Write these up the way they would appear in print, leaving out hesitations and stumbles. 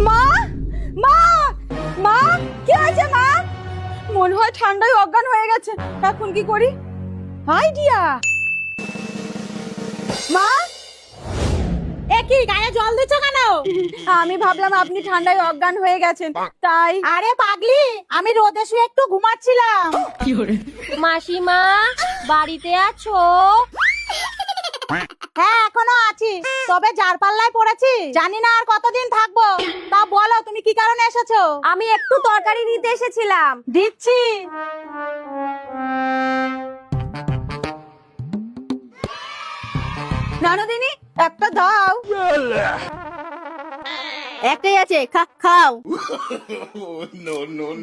মা মা মা কি হয়েছে মা? মনে হয় ঠান্ডায় অজ্ঞান হয়ে গেছে। এখন কি করি? আইডিয়া। মা কি গায়ে জল দিচ্ছ কেন? আমি ভাবলাম আপনি ঠান্ডায় অজ্ঞান হয়ে গেছেন, তাই। আরে পাগলি, আমি রোদে শুয়ে একটু ঘুমাচ্ছিলাম। মাসিমা বাড়িতে আছো? হ্যাঁ এখনো আছি, তবে যার পাল্লায় পড়েছি জানি না আর কতদিন থাকবো। তা বলো তুমি কি কারণে এসেছো? আমি একটু তরকারি নিতে এসেছিলাম। দিচ্ছি। নানদিনী একটা দাও। একটাই আছে, খাও।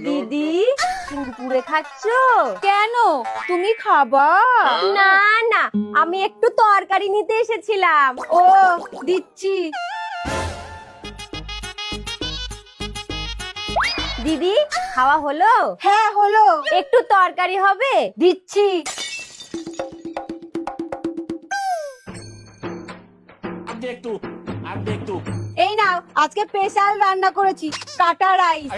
দিদি পুরে খাচ্ছো? কেন, তুমি খাবা? না না, আমি একটু তরকারি নিতে এসেছিলাম। ও দিচ্ছি। দিদি খাওয়া হলো? হ্যাঁ হলো। একটু তরকারি হবে? দিচ্ছি। এই নাও, আজকে স্পেশাল রান্না করেছি, কাটা রাইস।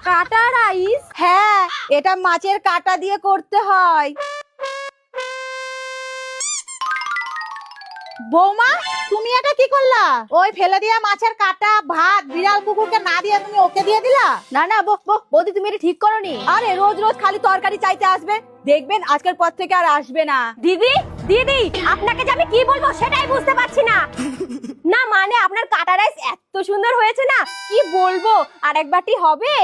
কাটা রাইস? হ্যাঁ, এটা মাছের কাটা দিয়ে করতে হয়। বৌমা তুমি এটা কি করলা? ওই ফেলে দিয়া মাছের কাটা ভাত বিড়াল কুকুরকে না দিয়ে তুমি ওকে দিয়ে দিলা? না না বৌদি, তুমি এটা ঠিক করোনি। আরে রোজ রোজ খালি তরকারি চাইতে আসবে, দেখবেন আজকের পর থেকে আর আসবে না। দিদি দিদি, আপনাকে যে আমি কি বলবো সেটাই বুঝতে পারছি না। না মানে আপনার কাটা রাইস এত সুন্দর হয়েছে না, কি বলবো। আর এক বাটি হবে?